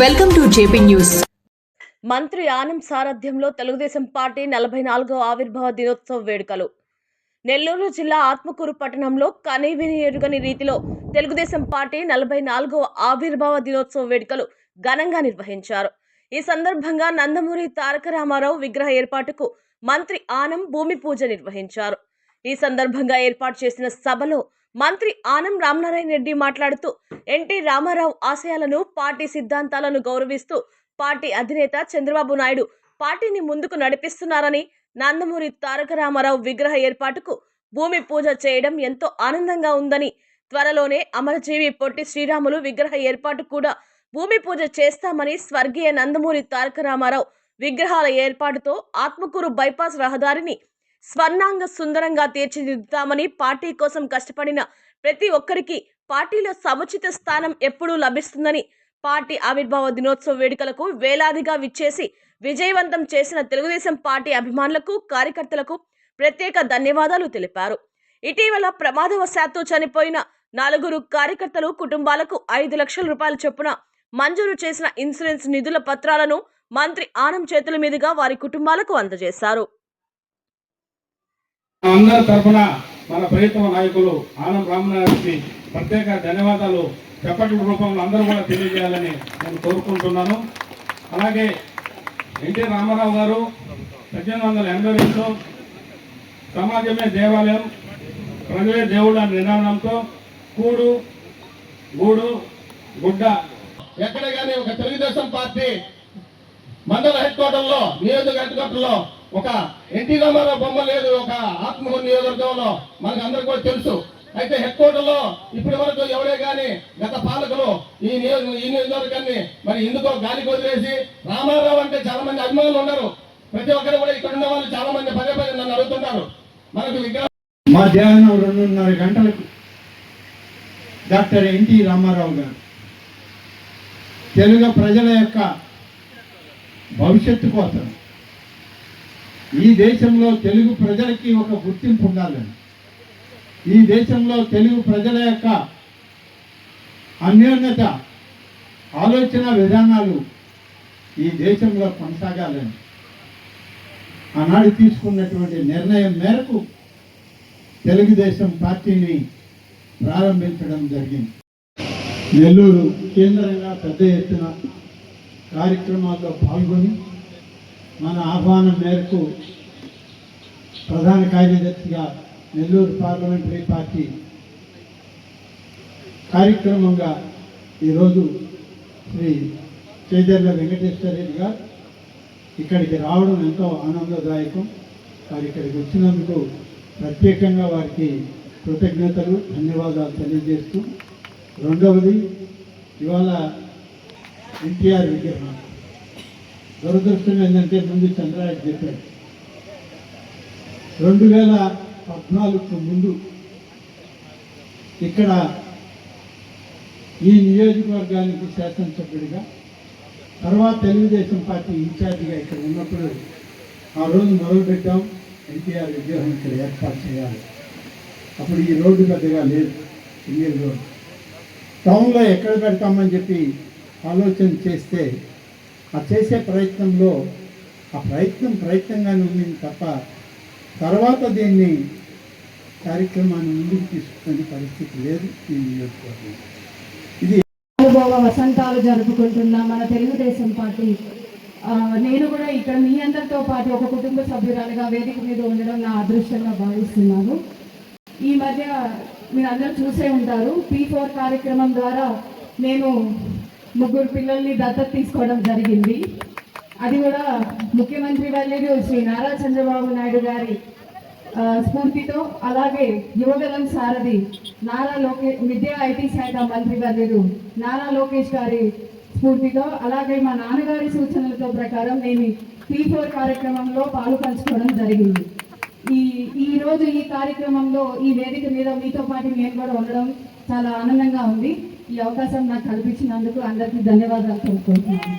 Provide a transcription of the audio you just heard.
Welcome to JP news. మంత్రి ఆనం సారథ్యంలో Telugu Desam party 44వ ఆవిర్భావ దినోత్సవ వేడుకలు. నెల్లూరు జిల్లా ఆత్మకూరు పట్టణంలో కనీవిని ఎరుగని రీతిలో తెలుగుదేశం పార్టీ 44వ ఆవిర్భావ దినోత్సవ వేడుకలు ఘనంగా నిర్వహించారు. ఈ సందర్భంగా నందమూరి తారక రామారావు విగ్రహ ఏర్పాటుకు మంత్రి ఆనం భూమి పూజ నిర్వహించారు. ఈ సందర్భంగా ఏర్పాటు చేసిన సభలో మంత్రి ఆనం రామనారాయణ రెడ్డి మాట్లాడుతూ ఎన్టీ రామారావు ఆశయాలను, పార్టీ సిద్ధాంతాలను గౌరవిస్తూ పార్టీ అధినేత చంద్రబాబు నాయుడు పార్టీని ముందుకు నడిపిస్తున్నారని, నందమూరి తారక రామారావు విగ్రహ ఏర్పాటుకు భూమి పూజ చేయడం ఎంతో ఆనందంగా ఉందని, త్వరలోనే అమరజీవి పొట్టి శ్రీరాములు విగ్రహ ఏర్పాటు కూడా భూమి పూజ చేస్తామని, స్వర్గీయ నందమూరి తారక రామారావు విగ్రహాల ఏర్పాటుతో ఆత్మకూరు బైపాస్ రహదారిని స్వర్ణాంగ సుందరంగా తీర్చిదిద్దుతామని, పార్టీ కోసం కష్టపడిన ప్రతి ఒక్కరికి పార్టీలో సముచిత స్థానం ఎప్పుడూ లభిస్తుందని, పార్టీ ఆవిర్భావ దినోత్సవ వేడుకలకు వేలాదిగా విచ్చేసి విజయవంతం చేసిన తెలుగుదేశం పార్టీ అభిమానులకు, కార్యకర్తలకు ప్రత్యేక ధన్యవాదాలు తెలిపారు. ఇటీవల ప్రమాదవశాత్తు చనిపోయిన 4 కార్యకర్తలు కుటుంబాలకు 5 లక్షల రూపాయల చొప్పున మంజూరు చేసిన ఇన్సూరెన్స్ నిధుల పత్రాలను మంత్రి ఆనం చేతుల మీదుగా వారి కుటుంబాలకు అందజేశారు. అందరి తరఫున మన ప్రియతమ నాయకులు ఆనం రామనారాయణకి ప్రత్యేక ధన్యవాదాలు చెప్పటి రూపంలో అందరూ కూడా తెలియజేయాలని నేను కోరుకుంటున్నాను. అలాగే ఎన్టీ రామారావు గారు 1882లో సమాజమే దేవాలయం, ప్రజలే దేవుడు అనే నినాదంతో కూడు గూడు గుడ్డ ఎక్కడ కానీ ఒక తెలుగుదేశం పార్టీ మండల హెడ్ క్వార్టర్లో, నియోజక హెడ్ క్వార్టర్లో ఒక ఎన్టీ రామారావు బొమ్మ లేదు. ఒక ఆత్మకూరు నియోజకవర్గంలో మనకు అందరికి కూడా తెలుసు. అయితే హెడ్ క్వార్టర్ లో ఇప్పటి వరకు ఎవరే కానీ గత పాలకులు ఈ నియోజకవర్గాన్ని మరి ఎందుకో గాలికి వదిలేసి, రామారావు అంటే చాలా మంది అభిమానులు ఉన్నారు. ప్రతి ఒక్కరు కూడా ఇక్కడ ఉన్న వాళ్ళు చాలా మంది పదే నన్ను అడుగుతున్నారు. మనకు విగ్రహం మధ్యాహ్నం 2:30 గంటలకు డాక్టర్ ఎన్టీ రామారావు గారు తెలుగు ప్రజల యొక్క భవిష్యత్తు కోసం, ఈ దేశంలో తెలుగు ప్రజలకి ఒక గుర్తింపు ఉండాలని, ఈ దేశంలో తెలుగు ప్రజల యొక్క అన్యోన్యత, ఆలోచన విధానాలు ఈ దేశంలో కొనసాగాలని ఆనాడు తీసుకున్నటువంటి నిర్ణయం మేరకు తెలుగుదేశం పార్టీని ప్రారంభించడం జరిగింది. నెల్లూరు కేంద్రంగా పెద్ద ఎత్తున కార్యక్రమాల్లో పాల్గొని మన ఆహ్వానం మేరకు ప్రధాన కార్యదర్శిగా నెల్లూరు పార్లమెంటరీ పార్టీ కార్యక్రమంగా ఈరోజు శ్రీ చేజర్ల వెంకటేశ్వర రెడ్డి గారు ఇక్కడికి రావడం ఎంతో ఆనందదాయకం. వారు ఇక్కడికి వచ్చినందుకు ప్రత్యేకంగా వారికి కృతజ్ఞతలు, ధన్యవాదాలు తెలియజేస్తూ, రెండవది ఇవాళ ఎన్టీఆర్ విగ్రహం. దురదృష్టం ఏంటంటే ముందు చంద్రరాజు చెప్పాడు, 2014కు ముందు ఇక్కడ ఈ నియోజకవర్గానికి శాసనసభ్యుడిగా, తర్వాత తెలుగుదేశం పార్టీ ఇన్ఛార్జిగా ఇక్కడ ఉన్నప్పుడు ఆ రోజు మొదలుపెట్టాం ఎన్టీఆర్ విగ్రహం ఇక్కడ ఏర్పాటు చేయాలి. అప్పుడు ఈ రోడ్డు పెద్దగా లేదు, సింగిల్ రోడ్డు. టౌన్లో ఎక్కడ పెడతామని చెప్పి ఆలోచన చేస్తే, ఆ చేసే ప్రయత్నంలో ఆ ప్రయత్నంగానే ఉంది తప్ప తర్వాత దీన్ని కార్యక్రమాన్ని ముందుకు తీసుకునే పరిస్థితి లేదు ఈ నియోజకవర్గం. ఇది అనుభవ వసంతాలు జరుపుకుంటున్న మన తెలుగుదేశం పార్టీ. నేను కూడా ఇక్కడ మీ అందరితో పాటు ఒక కుటుంబ సభ్యురాలుగా వేదిక మీద ఉండడం నా అదృష్టంగా భావిస్తున్నాను. ఈ మధ్య మీరు అందరూ చూసే ఉంటారు, P4 కార్యక్రమం ద్వారా నేను 3 పిల్లల్ని దత్తత తీసుకోవడం జరిగింది. అది కూడా ముఖ్యమంత్రి వర్యులు శ్రీ నారా చంద్రబాబు నాయుడు గారి స్ఫూర్తితో, అలాగే యువగలం సారథి విద్యా ఐటీ శాఖ మంత్రి వర్యులు నారా లోకేష్ గారి స్ఫూర్తితో, అలాగే మా నాన్నగారి సూచనలతో ప్రకారం నేను P4 కార్యక్రమంలో పాలు పంచుకోవడం జరిగింది. ఈరోజు ఈ కార్యక్రమంలో ఈ వేదిక మీద మీతో పాటు నేను కూడా ఉండడం చాలా ఆనందంగా ఉంది. ఈ అవకాశం నాకు కల్పించినందుకు అందరికీ ధన్యవాదాలు తెలుపుకుంటున్నాను.